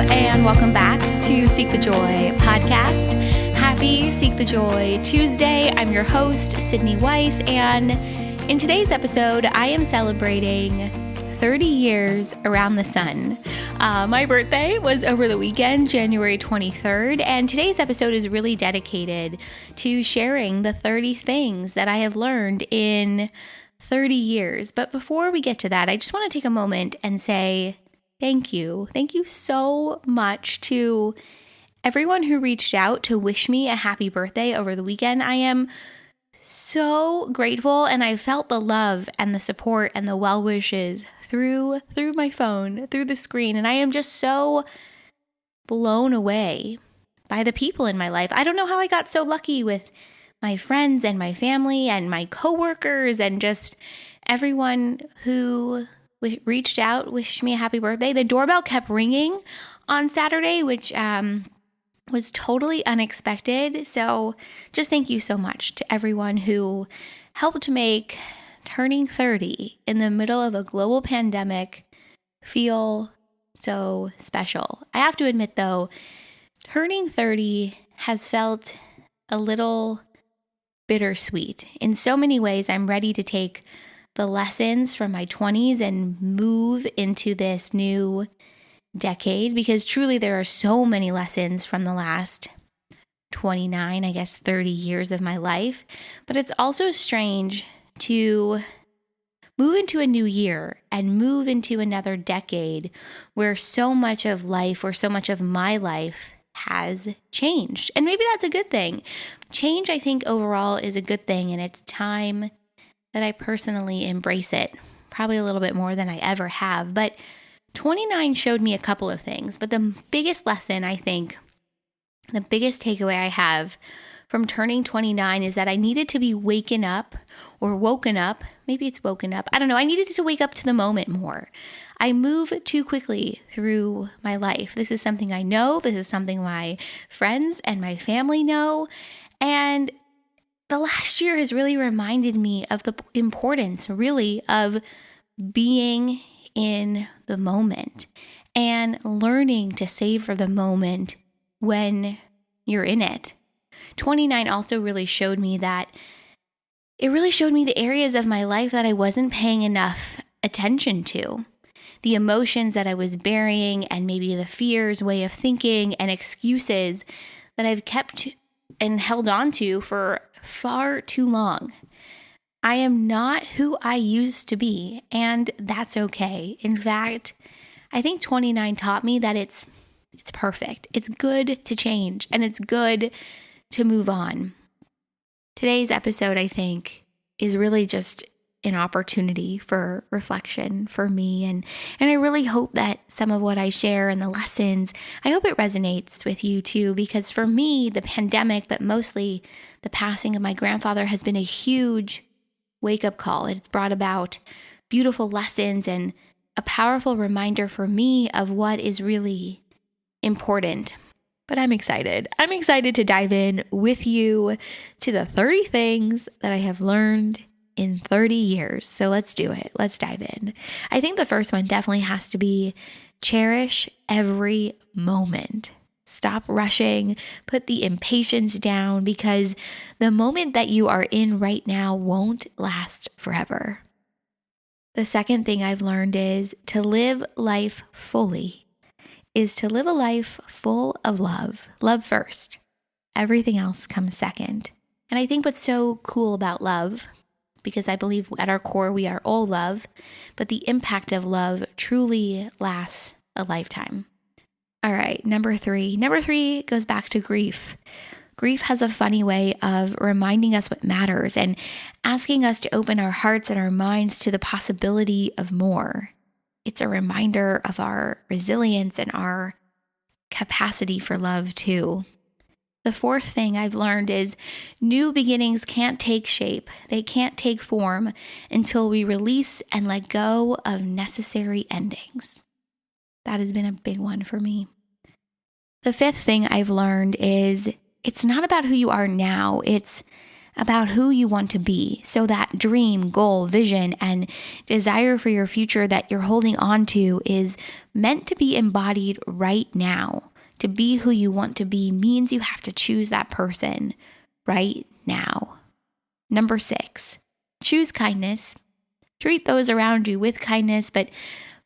and welcome back to Seek the Joy podcast. Happy Seek the Joy Tuesday. I'm your host, Sydney Weiss, and in today's episode, I am celebrating 30 years around the sun. My birthday was over the weekend, January 23rd, and today's episode is really dedicated to sharing the 30 things that I have learned in 30 years. But before we get to that, I just want to take a moment and say thank you. Thank you so much to everyone who reached out to wish me a happy birthday over the weekend. I am so grateful, and I felt the love and the support and the well wishes through my phone, through the screen, and I am just so blown away by the people in my life. I don't know how I got so lucky with my friends and my family and my coworkers and just everyone who reached out, wished me a happy birthday. The doorbell kept ringing on Saturday, which was totally unexpected. So just thank you so much to everyone who helped make turning 30 in the middle of a global pandemic feel so special. I have to admit, though, turning 30 has felt a little bittersweet. In so many ways, I'm ready to take the lessons from my 20s and move into this new decade, because truly there are so many lessons from the last 29, I guess 30 years of my life. But it's also strange to move into a new year and move into another decade where so much of life, or so much of my life, has changed. And maybe that's a good thing. Change, I think, overall is a good thing, and it's time that I personally embrace it, probably a little bit more than I ever have. But 29 showed me a couple of things, but the biggest lesson, I think, the biggest takeaway I have from turning 29 is that I needed to be woken up. Maybe it's woken up. I don't know. I needed to wake up to the moment more. I move too quickly through my life. This is something I know. This is something my friends and my family know. And the last year has really reminded me of the importance, really, of being in the moment and learning to savor the moment when you're in it. 29 also really showed me the areas of my life that I wasn't paying enough attention to. The emotions that I was burying, and maybe the fears, way of thinking, and excuses that I've kept and held on to for far too long. I am not who I used to be, and that's okay. In fact, I think 29 taught me that it's perfect. It's good to change, and it's good to move on. Today's episode, I think, is really just an opportunity for reflection for me, and I really hope that some of what I share and the lessons, I hope it resonates with you too, because for me, the pandemic, but mostly the passing of my grandfather, has been a huge wake-up call. It's brought about beautiful lessons and a powerful reminder for me of what is really important. But I'm excited. I'm excited to dive in with you to the 30 things that I have learned in 30 years. So let's do it. Let's dive in. I think the first one definitely has to be cherish every moment. Stop rushing, put the impatience down, because the moment that you are in right now won't last forever. The second thing I've learned is to live life fully, is to live a life full of love. Love first. Everything else comes second. And I think what's so cool about love, because I believe at our core we are all love, but the impact of love truly lasts a lifetime. All right, number three. Number three goes back to grief. Grief has a funny way of reminding us what matters and asking us to open our hearts and our minds to the possibility of more. It's a reminder of our resilience and our capacity for love too. The fourth thing I've learned is new beginnings can't take shape. They can't take form until we release and let go of necessary endings. That has been a big one for me. The fifth thing I've learned is it's not about who you are now. It's about who you want to be. So that dream, goal, vision, and desire for your future that you're holding on to is meant to be embodied right now. To be who you want to be means you have to choose that person right now. Number 6, choose kindness. Treat those around you with kindness, but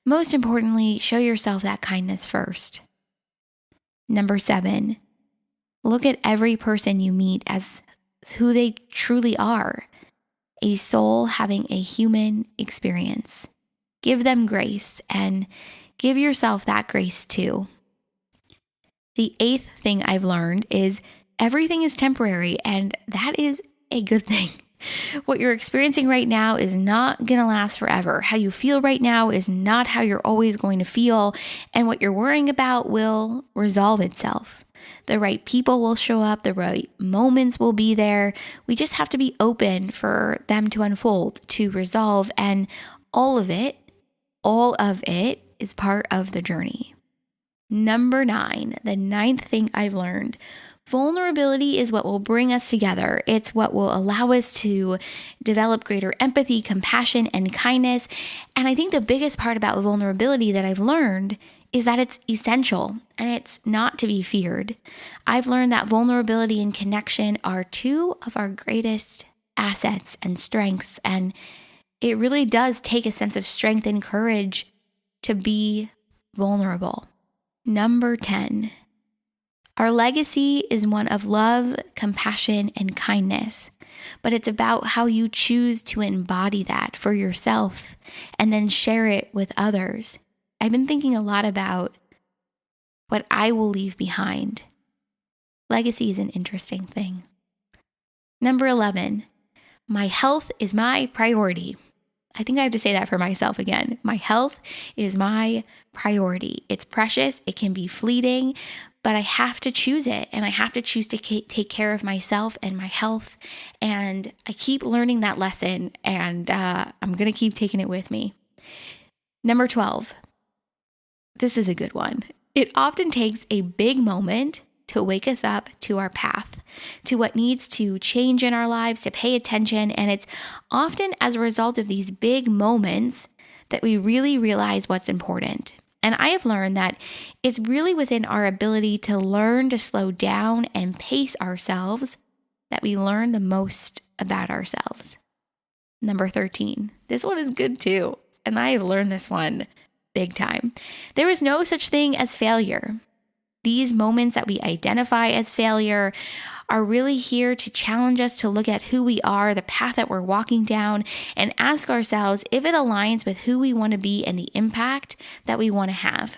most importantly, show yourself that kindness first. Number 7, look at every person you meet as who they truly are, a soul having a human experience. Give them grace and give yourself that grace too. The 8th thing I've learned is everything is temporary, and that is a good thing. What you're experiencing right now is not going to last forever. How you feel right now is not how you're always going to feel, and what you're worrying about will resolve itself. The right people will show up, the right moments will be there. We just have to be open for them to unfold, to resolve, and all of it is part of the journey. Number 9, the 9th thing I've learned. Vulnerability is what will bring us together. It's what will allow us to develop greater empathy, compassion, and kindness. And I think the biggest part about vulnerability that I've learned is that it's essential and it's not to be feared. I've learned that vulnerability and connection are 2 of our greatest assets and strengths. And it really does take a sense of strength and courage to be vulnerable. Number 10, our legacy is one of love, compassion, and kindness, but it's about how you choose to embody that for yourself and then share it with others. I've been thinking a lot about what I will leave behind. Legacy is an interesting thing. Number 11, my health is my priority. I think I have to say that for myself again. My health is my priority. It's precious. It can be fleeting, but I have to choose it. And I have to choose to take care of myself and my health. And I keep learning that lesson, and I'm going to keep taking it with me. Number 12. This is a good one. It often takes a big moment to wake us up to our path, to what needs to change in our lives, to pay attention. And it's often as a result of these big moments that we really realize what's important. And I have learned that it's really within our ability to learn to slow down and pace ourselves that we learn the most about ourselves. Number 13. This one is good too. And I have learned this one big time. There is no such thing as failure. These moments that we identify as failure are really here to challenge us to look at who we are, the path that we're walking down, and ask ourselves if it aligns with who we want to be and the impact that we want to have.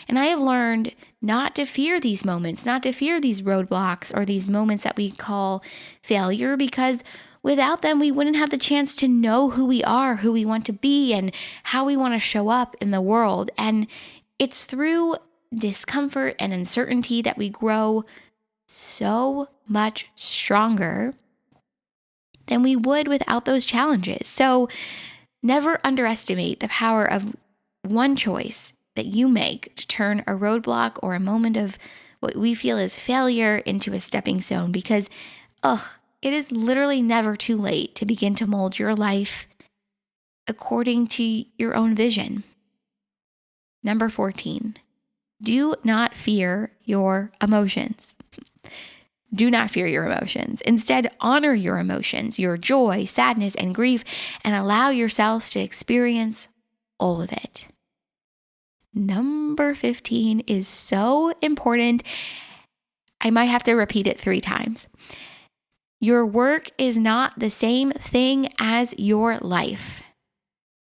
And I have learned not to fear these moments, not to fear these roadblocks or these moments that we call failure, because without them, we wouldn't have the chance to know who we are, who we want to be, and how we want to show up in the world. And it's through discomfort and uncertainty that we grow so much stronger than we would without those challenges. So never underestimate the power of one choice that you make to turn a roadblock or a moment of what we feel is failure into a stepping stone, because it is literally never too late to begin to mold your life according to your own vision. Number 14. Do not fear your emotions. Do not fear your emotions. Instead, honor your emotions, your joy, sadness, and grief, and allow yourself to experience all of it. Number 15 is so important. I might have to repeat it 3 times. Your work is not the same thing as your life.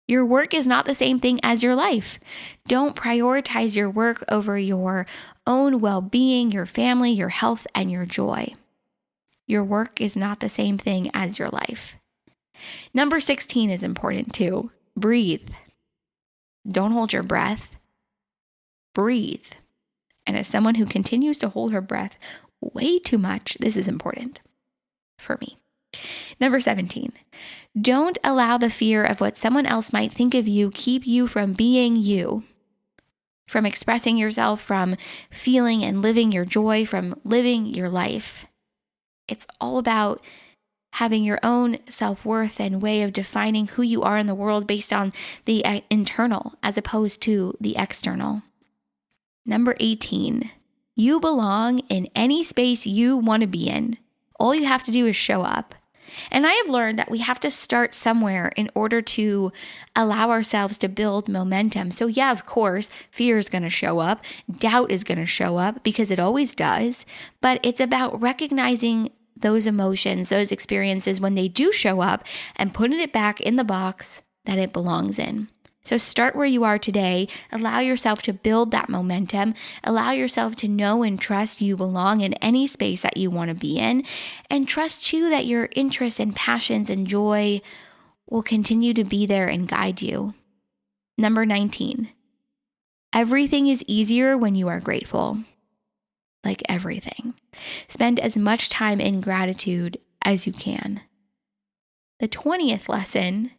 Your work is not the same thing as your life. Don't prioritize your work over your own well-being, your family, your health, and your joy. Your work is not the same thing as your life. Number 16 is important too. Breathe. Don't hold your breath. Breathe. And as someone who continues to hold her breath way too much, this is important for me. Number 17. Don't allow the fear of what someone else might think of you keep you from being you, from expressing yourself, from feeling and living your joy, from living your life. It's all about having your own self-worth and way of defining who you are in the world based on the internal as opposed to the external. Number 18, you belong in any space you want to be in. All you have to do is show up. And I have learned that we have to start somewhere in order to allow ourselves to build momentum. So yeah, of course, fear is going to show up. Doubt is going to show up because it always does. But it's about recognizing those emotions, those experiences when they do show up and putting it back in the box that it belongs in. So start where you are today. Allow yourself to build that momentum. Allow yourself to know and trust you belong in any space that you want to be in. And trust too that your interests and passions and joy will continue to be there and guide you. Number 19, everything is easier when you are grateful. Like everything. Spend as much time in gratitude as you can. The 20th lesson,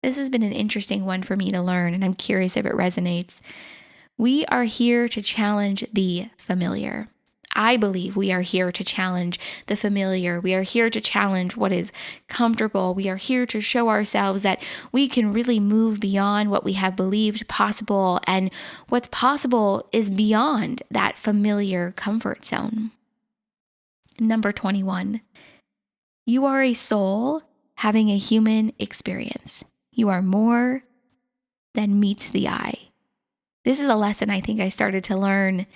this has been an interesting one for me to learn, and I'm curious if it resonates. We are here to challenge the familiar. I believe we are here to challenge the familiar. We are here to challenge what is comfortable. We are here to show ourselves that we can really move beyond what we have believed possible, and what's possible is beyond that familiar comfort zone. Number 21, you are a soul having a human experience. You are more than meets the eye. This is a lesson I think I started to learn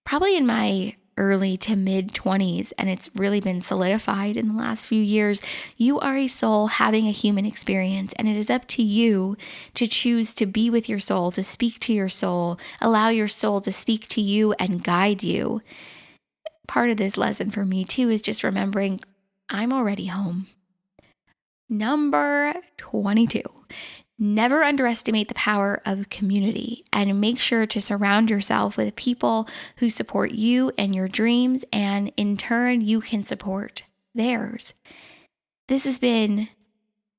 probably in my early to mid 20s, and it's really been solidified in the last few years. You are a soul having a human experience, and it is up to you to choose to be with your soul, to speak to your soul, allow your soul to speak to you and guide you. Part of this lesson for me too is just remembering I'm already home. Number 22, never underestimate the power of community, and make sure to surround yourself with people who support you and your dreams, and in turn, you can support theirs. This has been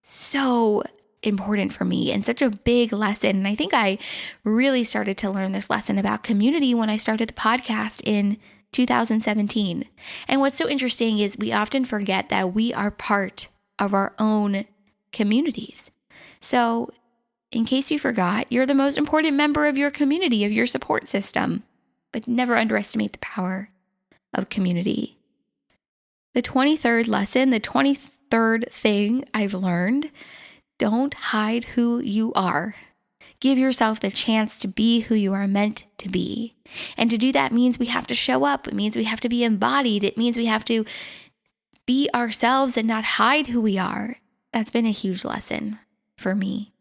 so important for me and such a big lesson. And I think I really started to learn this lesson about community when I started the podcast in 2017. And what's so interesting is we often forget that we are part of our own communities. So in case you forgot, you're the most important member of your community, of your support system, but never underestimate the power of community. The 23rd lesson, the 23rd thing I've learned, don't hide who you are. Give yourself the chance to be who you are meant to be. And to do that means we have to show up. It means we have to be embodied. It means we have to be ourselves and not hide who we are. That's been a huge lesson for me.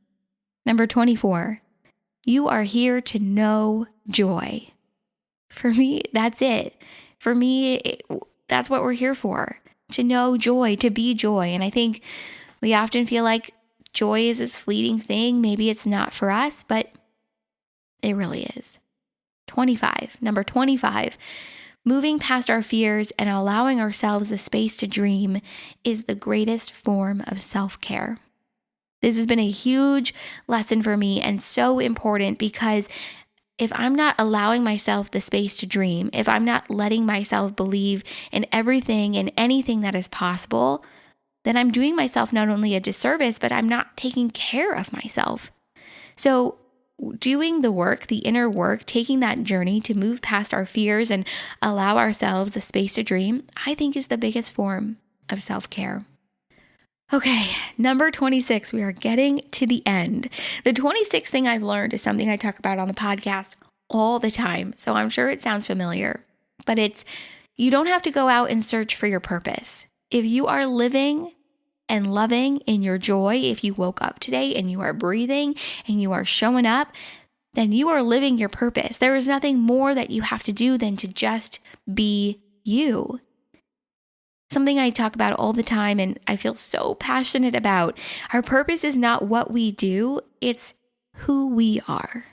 Number 24, you are here to know joy. For me, that's it. For me, that's what we're here for, to know joy, to be joy. And I think we often feel like joy is this fleeting thing. Maybe it's not for us, but it really is. Number 25, moving past our fears and allowing ourselves the space to dream is the greatest form of self-care. This has been a huge lesson for me and so important, because if I'm not allowing myself the space to dream, if I'm not letting myself believe in everything and anything that is possible, then I'm doing myself not only a disservice, but I'm not taking care of myself. So doing the work, the inner work, taking that journey to move past our fears and allow ourselves the space to dream, I think is the biggest form of self-care. Okay, number 26, we are getting to the end. The 26th thing I've learned is something I talk about on the podcast all the time, so I'm sure it sounds familiar, but it's you don't have to go out and search for your purpose. If you are living and loving in your joy, if you woke up today and you are breathing and you are showing up, then you are living your purpose. There is nothing more that you have to do than to just be you. Something I talk about all the time and I feel so passionate about. Our purpose is not what we do, it's who we are.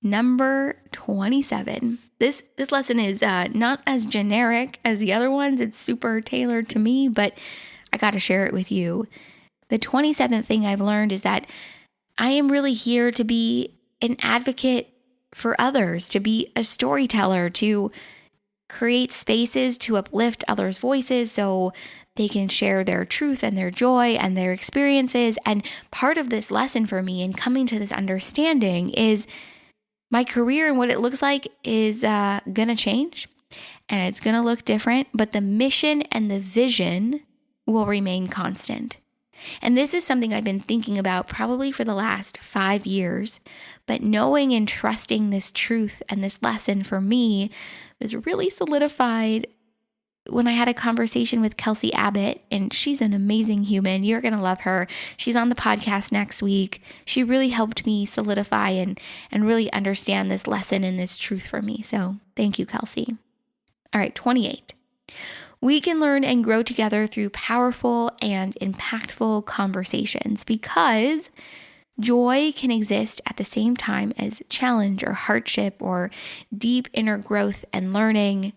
Number 27. This lesson is not as generic as the other ones. It's super tailored to me, but I got to share it with you. The 27th thing I've learned is that I am really here to be an advocate for others, to be a storyteller, to create spaces to uplift others' voices so they can share their truth and their joy and their experiences. And part of this lesson for me in coming to this understanding is my career and what it looks like is going to change and it's going to look different, but the mission and the vision will remain constant. And this is something I've been thinking about probably for the last 5 years, but knowing and trusting this truth and this lesson for me was really solidified when I had a conversation with Kelsey Abbott, and she's an amazing human. You're going to love her. She's on the podcast next week. She really helped me solidify and really understand this lesson and this truth for me. So thank you, Kelsey. All right, 28. We can learn and grow together through powerful and impactful conversations because joy can exist at the same time as challenge or hardship or deep inner growth and learning.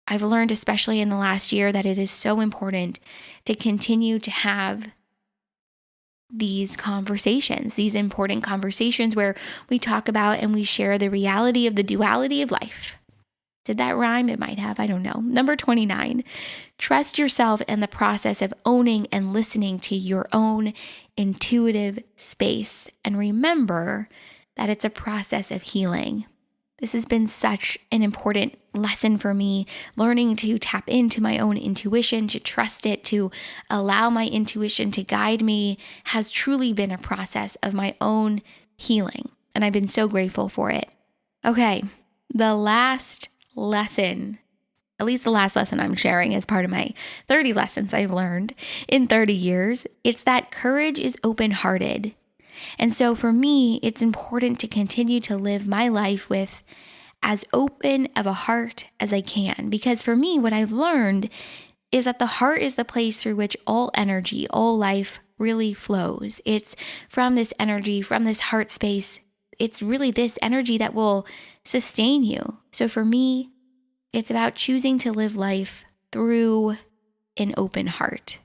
I've learned, especially in the last year, that it is so important to continue to have these conversations, these important conversations where we talk about and we share the reality of the duality of life. Did that rhyme? It might have. I don't know. Number 29, trust yourself in the process of owning and listening to your own intuitive space. And remember that it's a process of healing. This has been such an important lesson for me, learning to tap into my own intuition, to trust it, to allow my intuition to guide me has truly been a process of my own healing. And I've been so grateful for it. Okay, the last lesson, at least the last lesson I'm sharing as part of my 30 lessons I've learned in 30 years, it's that courage is open-hearted. And so for me, it's important to continue to live my life with as open of a heart as I can. Because for me, what I've learned is that the heart is the place through which all energy, all life really flows. It's from this energy, from this heart space, it's really this energy that will sustain you. So for me, it's about choosing to live life through an open heart.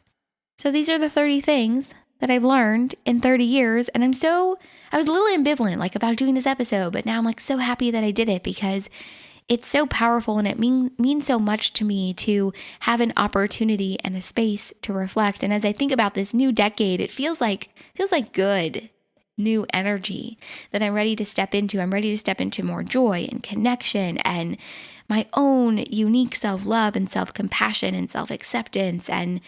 So these are the 30 things that I've learned in 30 years. And I was a little ambivalent about doing this episode, but now I'm so happy that I did it because it's so powerful and it means so much to me to have an opportunity and a space to reflect. And as I think about this new decade, it feels like good new energy that I'm ready to step into. I'm ready to step into more joy and connection and my own unique self-love and self-compassion and self-acceptance, and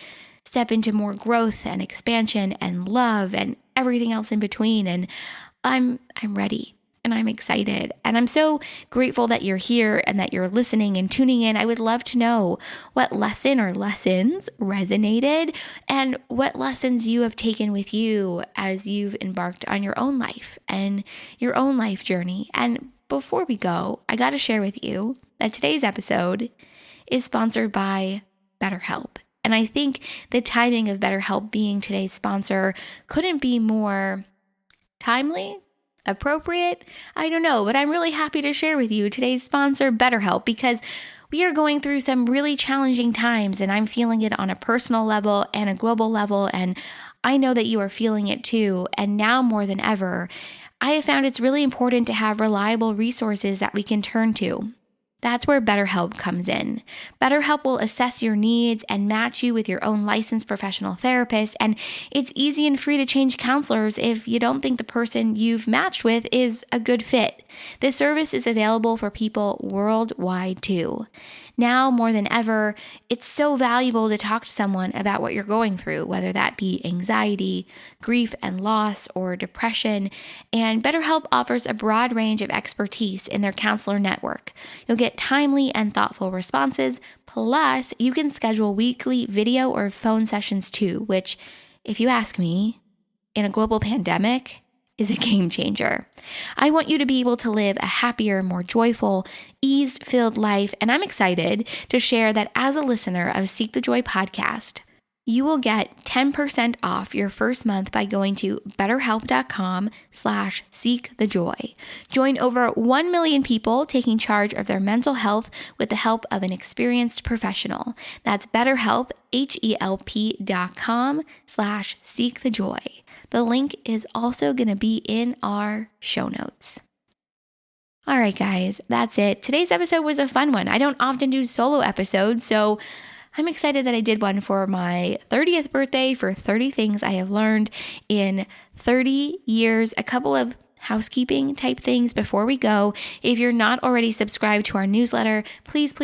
step into more growth and expansion and love and everything else in between. And I'm ready and I'm excited. And I'm so grateful that you're here and that you're listening and tuning in. I would love to know what lesson or lessons resonated and what lessons you have taken with you as you've embarked on your own life and your own life journey. And before we go, I got to share with you that today's episode is sponsored by BetterHelp. And I think the timing of BetterHelp being today's sponsor couldn't be more timely, appropriate. I don't know, but I'm really happy to share with you today's sponsor, BetterHelp, because we are going through some really challenging times and I'm feeling it on a personal level and a global level. And I know that you are feeling it too. And now more than ever, I have found it's really important to have reliable resources that we can turn to. That's where BetterHelp comes in. BetterHelp will assess your needs and match you with your own licensed professional therapist, and it's easy and free to change counselors if you don't think the person you've matched with is a good fit. This service is available for people worldwide too. Now more than ever, it's so valuable to talk to someone about what you're going through, whether that be anxiety, grief and loss, or depression. And BetterHelp offers a broad range of expertise in their counselor network. You'll get timely and thoughtful responses. Plus, you can schedule weekly video or phone sessions too, which, if you ask me, in a global pandemic, is a game changer. I want you to be able to live a happier, more joyful, ease-filled life, and I'm excited to share that as a listener of Seek the Joy podcast, you will get 10% off your first month by going to betterhelp.com/seekthejoy. Join over 1 million people taking charge of their mental health with the help of an experienced professional. That's BetterHelp, HELP.com/seekthejoy. The link is also going to be in our show notes. All right, guys, that's it. Today's episode was a fun one. I don't often do solo episodes, so I'm excited that I did one for my 30th birthday for 30 things I have learned in 30 years. A couple of housekeeping type things before we go. If you're not already subscribed to our newsletter, please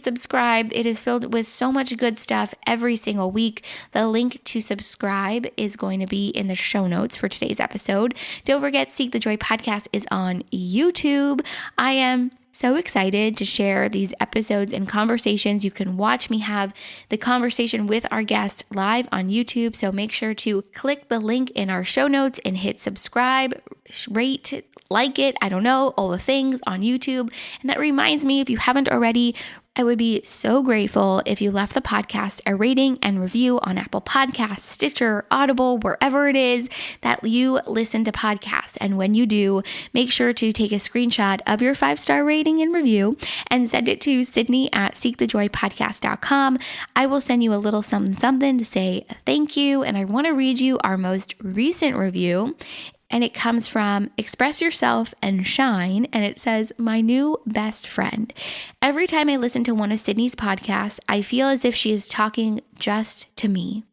subscribe. It is filled with so much good stuff every single week. The link to subscribe is going to be in the show notes for today's episode. Don't forget, Seek the Joy podcast is on YouTube. I am so excited to share these episodes and conversations. You can watch me have the conversation with our guest live on YouTube. So make sure to click the link in our show notes and hit subscribe, rate, like it, I don't know, all the things on YouTube. And that reminds me, if you haven't already, I would be so grateful if you left the podcast a rating and review on Apple Podcasts, Stitcher, Audible, wherever it is that you listen to podcasts. And when you do, make sure to take a screenshot of your 5-star rating and review and send it to Sydney@seekthejoypodcast.com. I will send you a little something to say thank you. And I want to read you our most recent review. And it comes from Express Yourself and Shine, and it says, "My new best friend. Every time I listen to one of Sydney's podcasts, I feel as if she is talking just to me.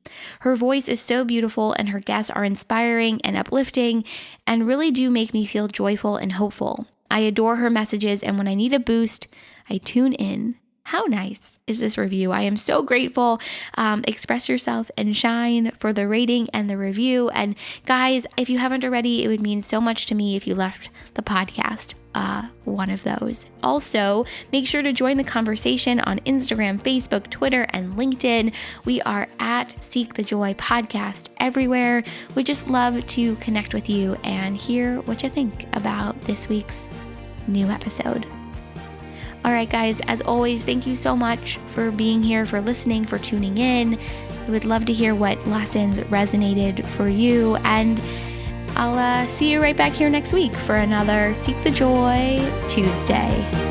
Her voice is so beautiful, and her guests are inspiring and uplifting, and really do make me feel joyful and hopeful. I adore her messages, and when I need a boost, I tune in." How nice is this review? I am so grateful. Express Yourself and Shine for the rating and the review. And guys, if you haven't already, it would mean so much to me if you left the podcast one of those. Also, make sure to join the conversation on Instagram, Facebook, Twitter, and LinkedIn. We are at Seek the Joy Podcast everywhere. We just love to connect with you and hear what you think about this week's new episode. All right, guys, as always, thank you so much for being here, for listening, for tuning in. I would love to hear what lessons resonated for you, and I'll see you right back here next week for another Seek the Joy Tuesday.